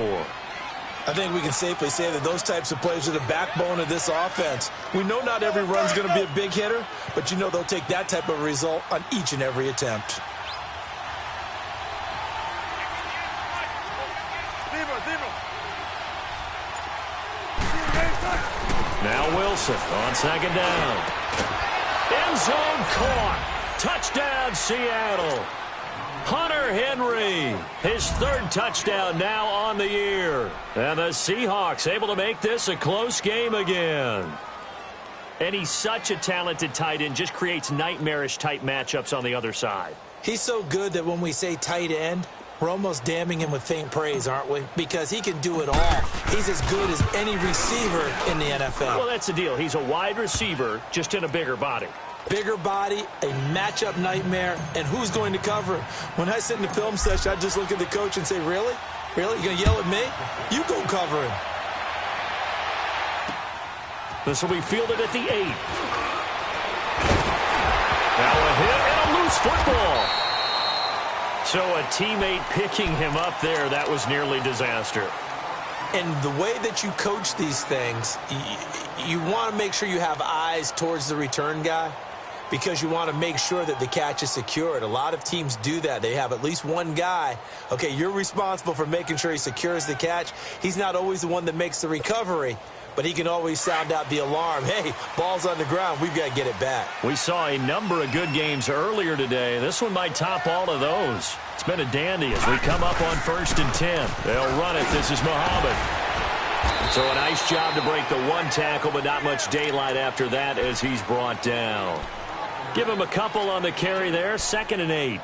I think we can safely say that those types of plays are the backbone of this offense. We know not every run's going to be a big hitter, but you know they'll take that type of result on each and every attempt. Now Wilson on 2nd down. End zone caught. Touchdown, Seattle. Hunter Henry, his third touchdown now on the year. And the Seahawks able to make this a close game again. And he's such a talented tight end, just creates nightmarish-type matchups on the other side. He's so good that when we say tight end, we're almost damning him with faint praise, aren't we? Because he can do it all. He's as good as any receiver in the NFL. Well, that's the deal. He's a wide receiver, just in a bigger body. Bigger body, a matchup nightmare, and who's going to cover him? When I sit in the film session, I just look at the coach and say, really? Really? You're going to yell at me? You go cover him. This will be fielded at the 8. Now a hit and a loose football. So a teammate picking him up there, that was nearly disaster. And the way that you coach these things, you want to make sure you have eyes towards the return guy because you want to make sure that the catch is secured. A lot of teams do that. They have at least one guy. Okay, you're responsible for making sure he secures the catch. He's not always the one that makes the recovery, but he can always sound out the alarm. Hey, ball's on the ground. We've got to get it back. We saw a number of good games earlier today. This one might top all of those. It's been a dandy as we come up on 1st and 10. They'll run it. This is Muhammad. So a nice job to break the one tackle, but not much daylight after that as he's brought down. Give him a couple on the carry there. 2nd and 8.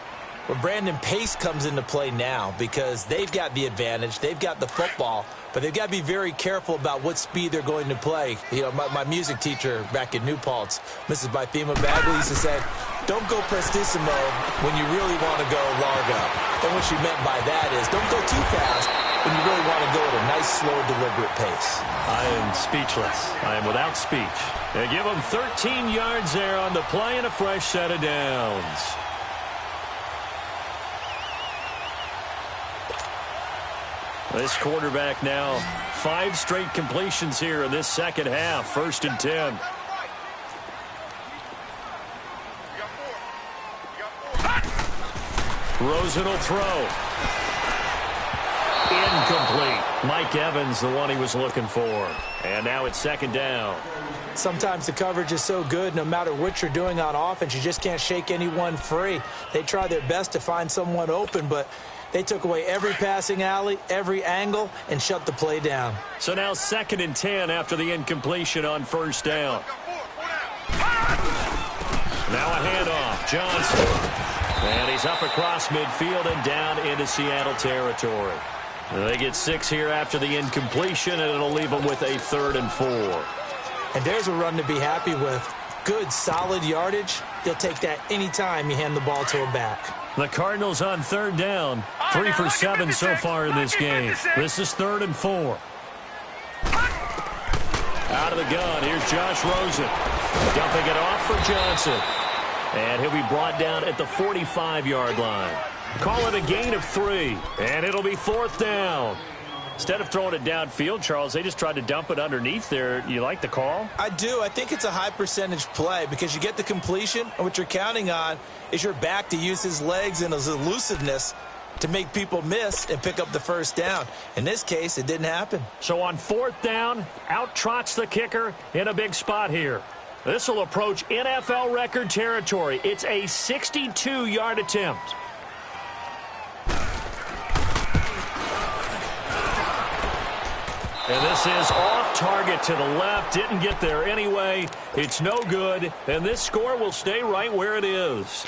Well, Brandon, pace comes into play now because they've got the advantage. They've got the football, but they've got to be very careful about what speed they're going to play. You know, my music teacher back in New Paltz, Mrs. Bythema Bagley, used to say, don't go prestissimo when you really want to go largo. And what she meant by that is don't go too fast when you really want to go at a nice, slow, deliberate pace. I am speechless. I am without speech. They give him 13 yards there on the play and a fresh set of downs. This quarterback now 5 straight completions here in this second half. 1st and 10. Rosen will throw. Incomplete. Mike Evans, the one he was looking for. And now it's 2nd down. Sometimes the coverage is so good, no matter what you're doing on offense, you just can't shake anyone free. They try their best to find someone open, but they took away every passing alley, every angle, and shut the play down. So now 2nd and 10 after the incompletion on 1st down. Now a handoff. Johnson. And he's up across midfield and down into Seattle territory. They get 6 here after the incompletion, and it'll leave them with a 3rd and 4. And there's a run to be happy with. Good, solid yardage. You'll take that anytime you hand the ball to a back. The Cardinals on 3rd down. 3 for 7 so far in this game. This is 3rd and 4. Out of the gun, here's Josh Rosen. Dumping it off for Johnson. And he'll be brought down at the 45-yard line. Call it a gain of 3. And it'll be 4th down. Instead of throwing it downfield, Charles, they just tried to dump it underneath there. You like the call? I do. I think it's a high-percentage play because you get the completion, and what you're counting on is your back to use his legs and his elusiveness to make people miss and pick up the 1st down. In this case, it didn't happen. So on 4th down, out trots the kicker in a big spot here. This will approach NFL record territory. It's a 62-yard attempt. And this is off target to the left. Didn't get there anyway. It's no good. And this score will stay right where it is.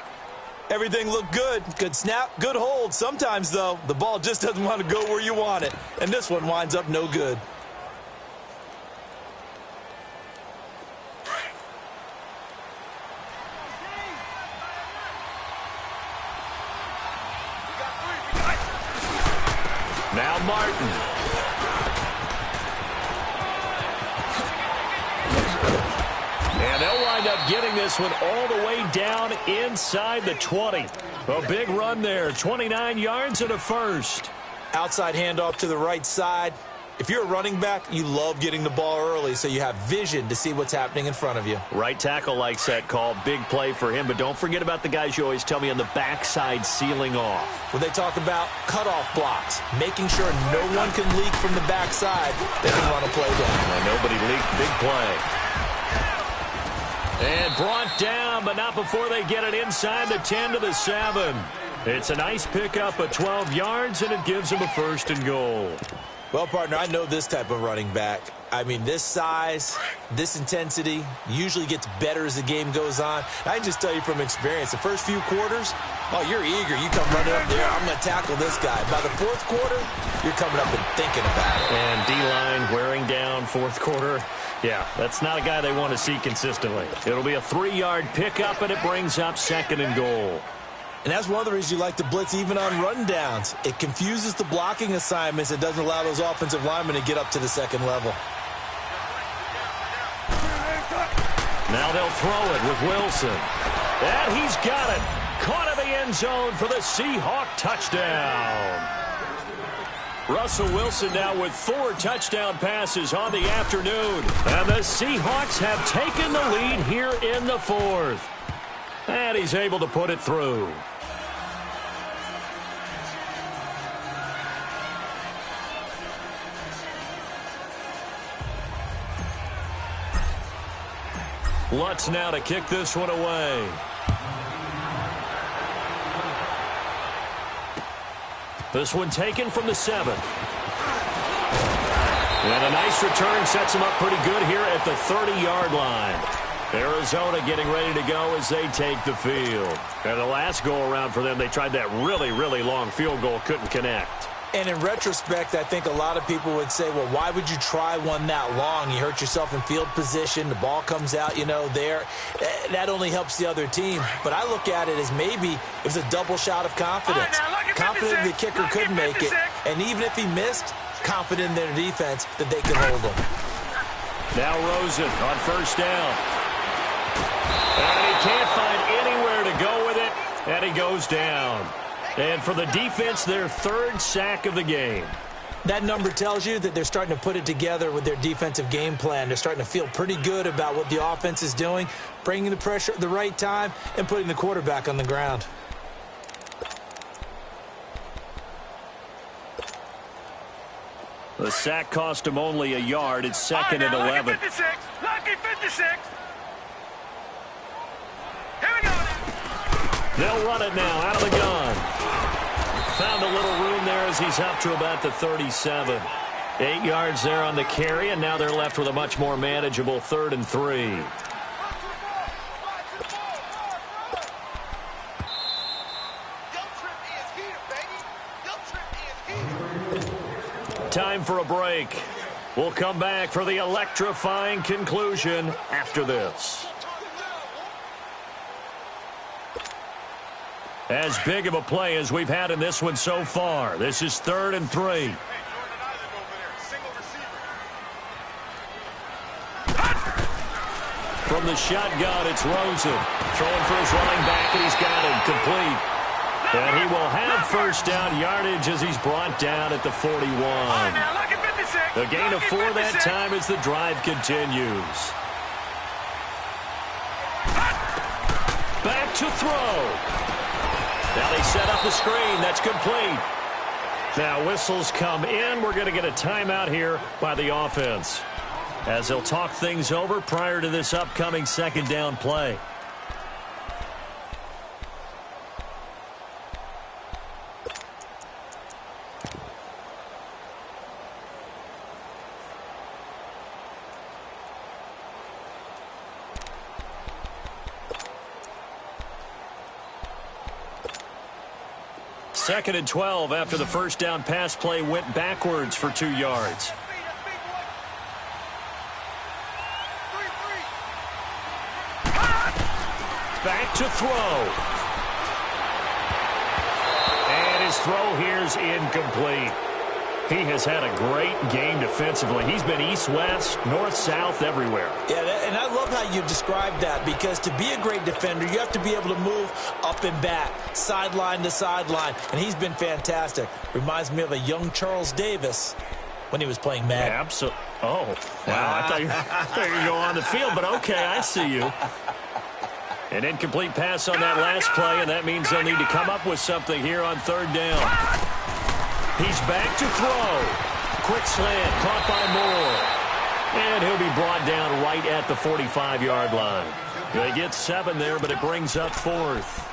Everything looked good. Good snap, good hold. Sometimes, though, the ball just doesn't want to go where you want it. And this one winds up no good. Now Martin. And they'll wind up getting this one all the way down inside the 20. A big run there, 29 yards and a 1st. Outside handoff to the right side. If you're a running back, you love getting the ball early so you have vision to see what's happening in front of you. Right tackle likes that call. Big play for him, but don't forget about the guys you always tell me on the backside sealing off. When they talk about cutoff blocks, making sure no one can leak from the backside, they can run a play down. And nobody leaked. Big play. And brought down, but not before they get it inside the 10 to the 7. It's a nice pickup of 12 yards, and it gives them a 1st and goal. Well, partner, I know this type of running back. I mean, this size, this intensity usually gets better as the game goes on. I can just tell you from experience, the first few quarters, oh, you're eager. You come running up there, I'm going to tackle this guy. By the 4th quarter, you're coming up and thinking about it. And D-line wearing down 4th quarter. Yeah, that's not a guy they want to see consistently. It'll be a 3-yard pickup, and it brings up 2nd and goal. And that's one of the reasons you like to blitz even on rundowns. It confuses the blocking assignments. It doesn't allow those offensive linemen to get up to the 2nd level. Now they'll throw it with Wilson. And he's got it. Caught in the end zone for the Seahawk touchdown. Russell Wilson now with 4 touchdown passes on the afternoon. And the Seahawks have taken the lead here in the 4th. And he's able to put it through. Lutz now to kick this one away. This one taken from the 7. And a nice return sets him up pretty good here at the 30-yard line. Arizona getting ready to go as they take the field. And the last go-around for them, they tried that really, really long field goal, couldn't connect. And in retrospect, I think a lot of people would say, well, why would you try one that long? You hurt yourself in field position. The ball comes out, there. That only helps the other team. But I look at it as maybe it was a double shot of confidence. Confident the kicker could make it. And even if he missed, confident in their defense that they could hold him. Now Rosen on 1st down. And he can't find anywhere to go with it. And he goes down. And for the defense, their 3rd sack of the game. That number tells you that they're starting to put it together with their defensive game plan. They're starting to feel pretty good about what the offense is doing, bringing the pressure at the right time, and putting the quarterback on the ground. The sack cost him only a yard. It's 2nd and 11. Lucky 56. Lucky 56. Here we go. They'll run it now out of the gun. Found a little room there as he's up to about the 37. 8 yards there on the carry, and now they're left with a much more manageable 3rd and 3. Time for a break. We'll come back for the electrifying conclusion after this. As big of a play as we've had in this one so far. This is 3rd and 3. From the shotgun, it's Rosen. Throwing for his running back, and he's got him complete. And he will have 1st down yardage as he's brought down at the 41. A gain of 4 that time as the drive continues. Back to throw. Now they set up the screen. That's complete. Now whistles come in. We're going to get a timeout here by the offense, as they'll talk things over prior to this upcoming 2nd down play. Second and 12 after the 1st down pass play went backwards for 2 yards. Back to throw. And his throw here's incomplete. He has had a great game defensively. He's been east-west, north-south, everywhere. Yeah, and I love how you described that, because to be a great defender, you have to be able to move up and back, sideline to sideline, and he's been fantastic. Reminds me of a young Charles Davis when he was playing Madden. Yeah, absolutely. Oh, wow. I thought you were going to go on the field, but okay, I see you. An incomplete pass on that last play, and that means they'll need to come up with something here on 3rd down. He's back to throw. Quick slant, caught by Moore. And he'll be brought down right right at the 45-yard line. They get 7 there, but it brings up 4th.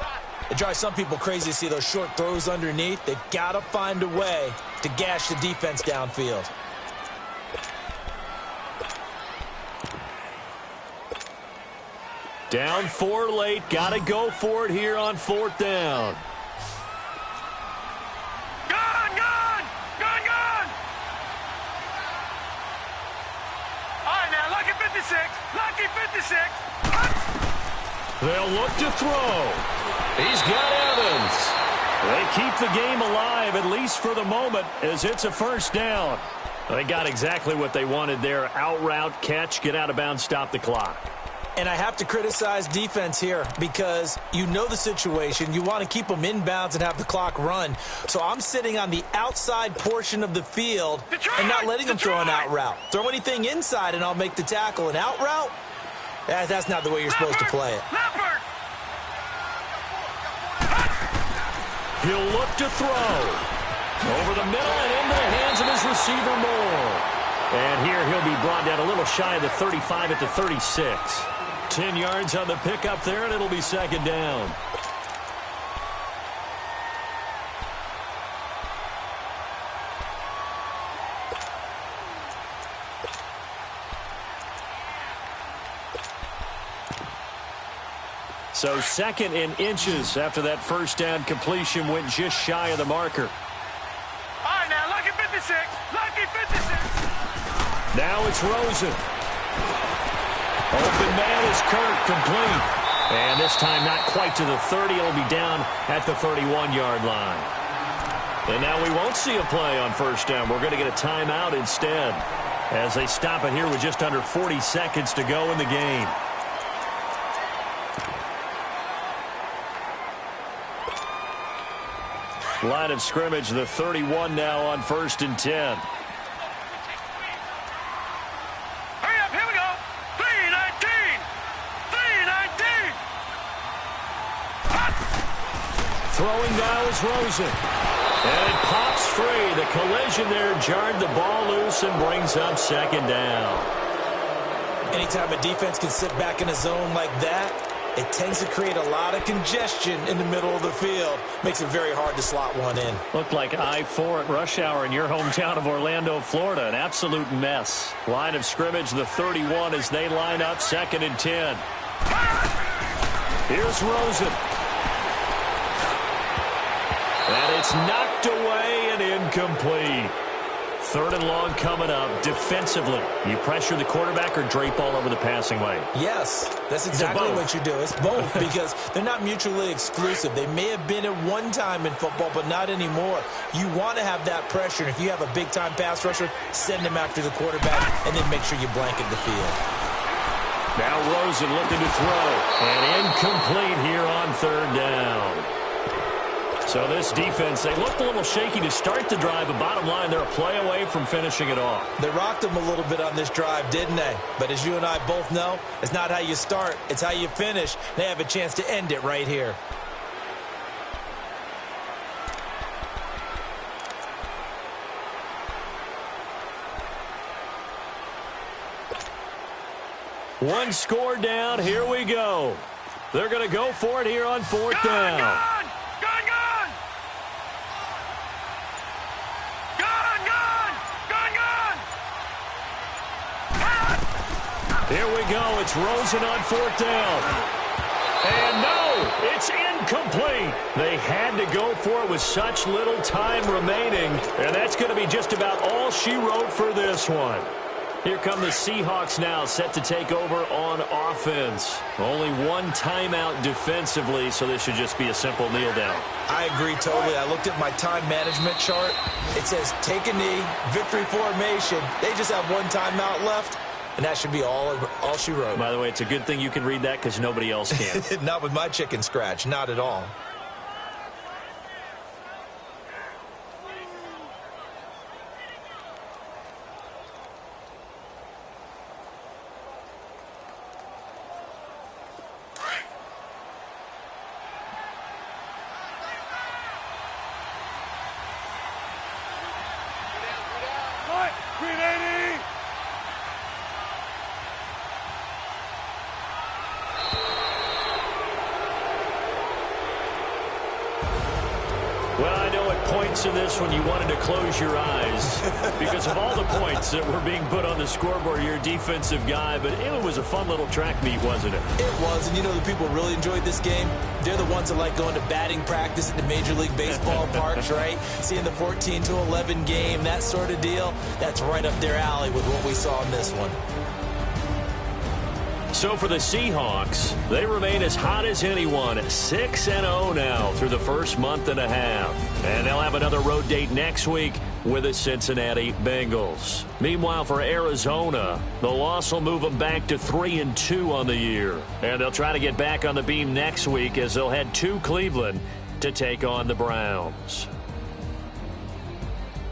It drives some people crazy to see those short throws underneath. They've got to find a way to gash the defense downfield. Down 4 late. Got to go for it here on 4th down. Gone, gone, gone, gone. All right, now, lucky 56, lucky 56. They'll look to throw. He's got Evans. They keep the game alive, at least for the moment, as it's a 1st down. They got exactly what they wanted there. Out route, catch, get out of bounds, stop the clock. And I have to criticize defense here because you know the situation. You want to keep them inbounds and have the clock run. So I'm sitting on the outside portion of the field and not letting them throw an out route. Throw anything inside and I'll make the tackle. An out route? That's not the way you're supposed to play it. He'll look to throw. Over the middle and into the hands of his receiver Moore. And here he'll be brought down a little shy of the 35 at the 36. 10 yards on the pickup there, and it'll be 2nd down. So 2nd in inches after that 1st down completion went just shy of the marker. All right, now, lucky 56, lucky 56. Now it's Rosen. Open man is Kirk, complete. And this time not quite to the 30. It'll be down at the 31-yard line. And now we won't see a play on 1st down. We're going to get a timeout instead as they stop it here with just under 40 seconds to go in the game. Line of scrimmage, the 31 now on 1st and 10. Hurry up, here we go. 319. 319. Throwing now is Rosen. And it pops free. The collision there jarred the ball loose and brings up 2nd down. Anytime a defense can sit back in a zone like that, it tends to create a lot of congestion in the middle of the field. Makes it very hard to slot one in. Looked like I-4 at rush hour in your hometown of Orlando, Florida. An absolute mess. Line of scrimmage, the 31 as they line up 2nd and 10. Here's Rosen. And it's knocked away and incomplete. 3rd and long coming up. Defensively, you pressure the quarterback or drape all over the passing lane? Yes, that's exactly what you do. It's both because they're not mutually exclusive. They may have been at one time in football, but not anymore. You want to have that pressure. And if you have a big-time pass rusher, send him after the quarterback and then make sure you blanket the field. Now Rosen looking to throw. And incomplete here on 3rd down. So this defense, they looked a little shaky to start the drive, but bottom line, they're a play away from finishing it off. They rocked them a little bit on this drive, didn't they? But as you and I both know, it's not how you start, it's how you finish. They have a chance to end it right here. One score down, here we go. They're going to go for it here on 4th down. Here we go. It's Rosen on 4th down. And no, it's incomplete. They had to go for it with such little time remaining. And that's going to be just about all she wrote for this one. Here come the Seahawks now, set to take over on offense. Only one timeout defensively, so this should just be a simple kneel down. I agree totally. I looked at my time management chart. It says take a knee, victory formation. They just have one timeout left. And that should be all she wrote. By the way, it's a good thing you can read that because nobody else can. Not with my chicken scratch. Not at all. in this one you wanted to close your eyes because of all the points that were being put on the scoreboard. You're a defensive guy, but it was a fun little track meet, wasn't it? It was, and you know the people who really enjoyed this game? They're the ones that like going to batting practice at the Major League Baseball parks, right? Seeing the 14-11 game, that sort of deal, that's right up their alley with what we saw in this one. So for the Seahawks, they remain as hot as anyone, 6-0 now through the first month and a half. And they'll have another road date next week with the Cincinnati Bengals. Meanwhile, for Arizona, the loss will move them back to 3-2 on the year. And they'll try to get back on the beam next week as they'll head to Cleveland to take on the Browns.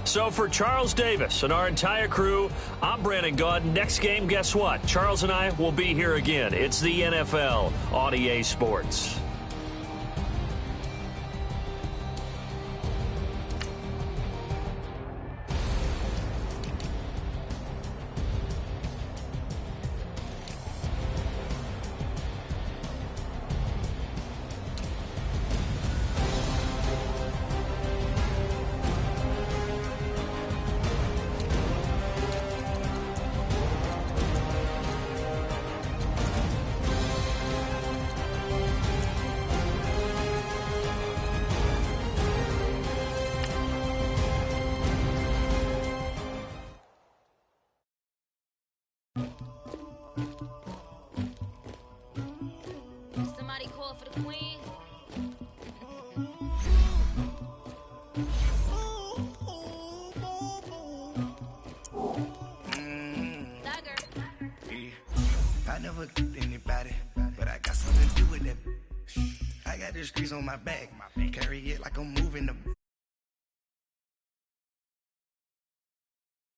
So for Charles Davis and our entire crew, I'm Brandon Gaud. Next game, guess what? Charles and I will be here again. It's the NFL on EA Sports. Somebody call for the queen. I never killed anybody, but I got something to do with that. I got the streets on my back, carry it like I'm moving the